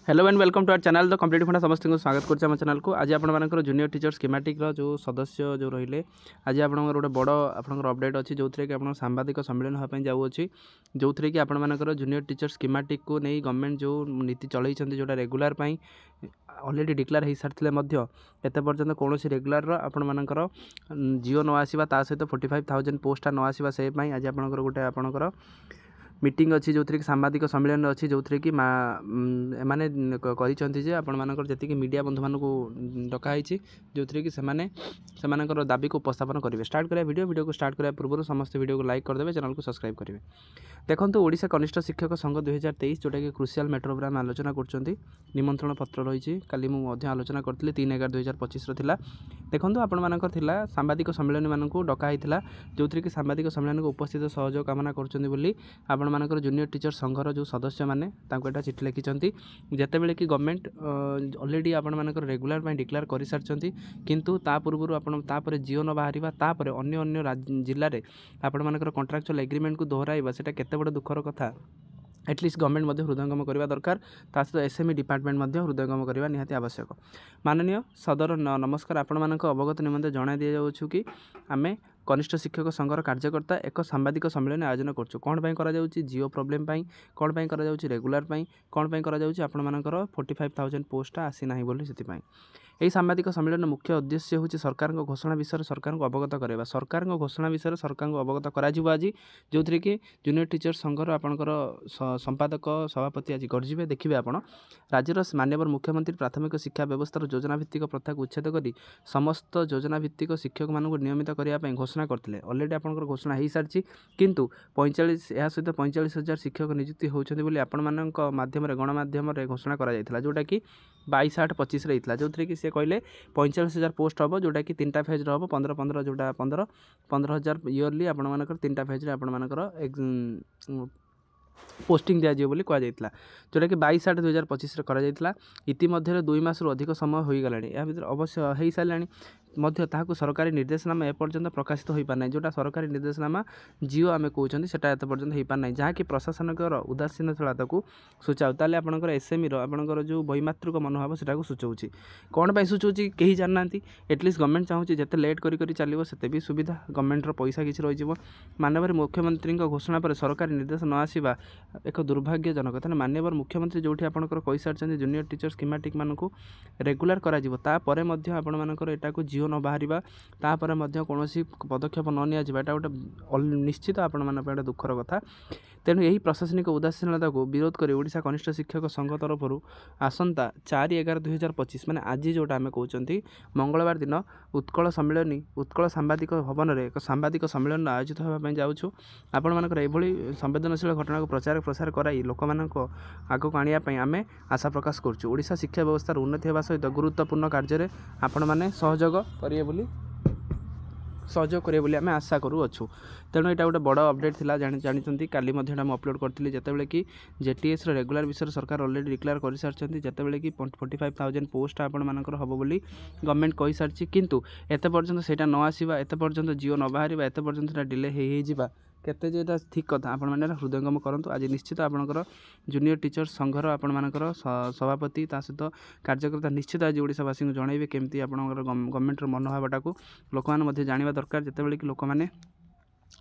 Hello and welcome to our channel the complete funda समस्त को स्वागत करछे हम चैनल को। आज आपनकर जूनियर टीचर स्कीमेटिक रो जो सदस्य जो रहिले आज आपनकर गोटे बड़ आपनकर अपडेट अछि जो थरे कि आपन सांबादिक सम्मेलन होय पय जाउ अछि जो थरे कि आपनकर जूनियर टीचर स्कीमेटिक को नै गवर्नमेंट जो नीति चलै छथि जोटा रेगुलर पय ऑलरेडी डिक्लेयर हो सारी मध्य एत पर्यंत कौन रेगुलर आपनकर जियो न आसवा ता सहित 45,000 पोस्ट न आसवा से आज आपनकर गोटे आपनकर मीटिंग अच्छी जो थी सांबादिक सम्मेलन अच्छी जो थी कि माने कर आपंकर जी मीडिया बंधु मानक डकाई जो थी कि से दाबी को उपस्थापन करेंगे। स्टार्ट करें वीडियो को स्टार्ट करने पूर्व समस्त वीडियो को लाइक करदे चैनल को सब्सक्राइब करेंगे। देखो ओडिशा कनिष्ठ शिक्षक संघ 2023 जोटा कि क्रुशियल मैटर पर आलोचना कर निमंत्रण पत्र रही काली मुझे आलोचना करी 3/11/2025 रहा। देखो आपंकर सांबादिक सम्मेलन मानक डकाई जो थी कि सांबादिक सम्मेलन को उपस्थित सहयोग कामना कर मानकर जूनियर टीचर संघर जो सदस्य मैंने यहाँ चिठी लिखिं जिते बड़े कि गवर्नमेंट ऑलरेडी आपंकर रेगुलर डिक्लेयर कर सारी किंतु ता पूर्व आप जियो न बाहर तापर अन्य जिले में आपंकर कॉन्ट्रैक्चुअल एग्रीमेंट को दोहराइबा सेटा केते बड़ दुखर कथा। एटलिस्ट गवर्नमेंट हृदयंगम करने दरकार ता सहित एसएमई डिपार्टमेंट हृदयंगम करने निहाती आवश्यक। माननीय सदर नमस्कार आपण अवगत निमंते जणाई दि जाऊँ कि आमे कनिष्ठ शिक्षक संघर कार्यकर्ता एक सांबादिक सम्मेलन आयोजन करूँ कौन पाई करा जाउची जियो प्रॉब्लम पाई कौन पाई करा जाउची रेगुलर पाई कौन पाई करा जाउची आपण मानकर 45,000 पोस्ट आसी नाही बोली सेति पाई यही सांबादिक सम्मेलन मुख्य उद्देश्य होची सरकार घोषणा विषय सरकार को अवगत कराइबा। सरकार घोषणा विषय सरकार को अवगत करा आज जो थी कि जूनियर टीचर संघर आपंकर संपादक सभापति आज गर्जिबे देखिए आपण राज्यर माननीय मुख्यमंत्री प्राथमिक शिक्षा व्यवस्था योजना भित्तिक प्रथा को उच्छेद कर समस्त योजना भित्तिक शिक्षक मानक नियमित करने घोषणा करते ऑलरेडी आपंकर घोषणा हो सारी किंतु 45 या सहित 45,000 शिक्षक नियुक्ति होती आपण माध्यम गणमाध्यम घोषणा करा जोटा कि 22/8/25 होता जो थी कि सी कहले 45,000 पोस्ट हम जोटा कि 3टा फेज हम 15 जोटा 15,000 इयरली आपंकर 3टा फेज पोस्टिंग दिया बोली कहुला जोटा कि 22/8/2025 कर इतिमध्य 2 मास अधिक समय हो गला या भर अवश्य हो सारे ताकू सरकारी निर्देशनामा एपर्यंत प्रकाशित हो पारना जोटा सरकारी निर्देशनामा जियो आम कहते हैं एपर्यंत हो पारना जहाँकि प्रशासनिक उदासीनता को सूचाऊ ताले आपंकर एसएमई आपंकर जो बहिमातृक मनोभाव से सूचाऊँच कौन पर सूचाऊँच कहीं जानना एटलिस्ट गवर्नमेंट चाहूँगी जिते लेट करी चलो से भी सुविधा गवर्नमेंटर पैसा किसी रही माननीय मुख्यमंत्री घोषणा पर सरकारी निर्देश न आसवा एक दुर्भाग्यजनक तेना माननीय मुख्यमंत्री जो आपंकर कही सारी जूनियर टीचर स्कीमेटिक मानक रेगुलर कर को जियो न बाहर तापर कौन पदक्षेप न निया गोटे निश्चित आपण दुखर कथा। तेणु यही प्रशासनिक उदासीनता को विरोध कर ओडिशा कनिष्ठ शिक्षक संघ तरफ आसंता 4/11/2025 माने आज जोटा आम कहते मंगलवार दिन उत्कल सम्मेलन उत्कल सांबादिक भवन में एक सांबादिक सम्मेलन आयोजित होगापी जाऊँ आपण मानकर एभली संवेदनशील घटना को प्रचार प्रसार कराई लोक आगक आने आम आशा प्रकाश करुँ। ओडिशा शिक्षा व्यवस्था उन्नति होगा सहित गुरुत्वपूर्ण कार्य आपण मैंने सहयोग करेंगे आम आशा करूँ। तेणु यहाँ गोटे बड़ अपडेट था जानते काली अपलोड करी जिते कि जेटीएस रेगुलर विषय सरकार ऑलरेडी डिक्लेयर कर सारी जिते कि 45,000 पोस्ट आपंकर हम बोली गवर्नमेंट कही सारी किंतु एत पर्यंत से न आसवा एत पर्यंत जियो न बाहर एत पर्यंत डिले हो केते जेटा ठीक कथा आपण मैंने हृदयंगम करूँ। आज निश्चित आपंकर जूनियर टीचर संघर आपंकर सभापति ता सहित कार्यकर्ता निश्चित आज ओडिशावासी को जनइबे केमती आपंकर गवर्नमेंटर मनोभावटा को लोक मैंने जानवा दरकार जिते कि लोक मैंने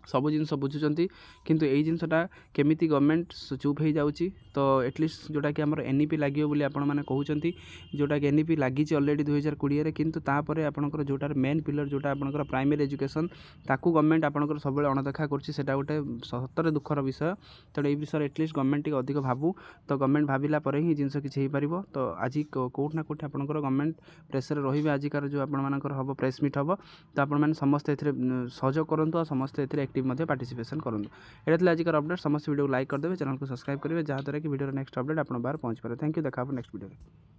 सब जिन बुझुंट किंतु यही जिनसा केमिति गवर्नमेंट चुप हो जाऊँगी तो एटलिस्ट जोटा कि आमर एनईपी लगे बोली आपण मैंने कहते जोटा कि एनईपी लगी ऑलरेडी 2020 किंतु तापर आपंकर जोटार मेन पिलर जोटा आपंकर प्राइमरी एजुकेशन ताकू गवर्नमेंट आपंकर सब अणदेखा कर गोटे सतरे दुखर विषय। तेणु ये विषय एटलिस्ट गवर्नमेंट अधिक भावु तो गवर्नमेंट भाविला ही जिनस किसी हो पार तो आज कौटना कौट आपंकर गवर्नमेंट प्रेसर रे आजिकार जो आपर हम प्रेस मीट हम तो आपने समस्ते सहयोग करूँ समस्ते एक्टिव पार्टिसिपेशन करूँ। ये आज अपडेट समस्त वीडियो को लाइक करदे चैनल को सब्सक्राइब करेंगे जहाँद्वारा कि वीडियो नेक्स्ट अपडेट आप बाहर पहुँच पाए। थैंक यू देखा नेक्स्ट वीडियो।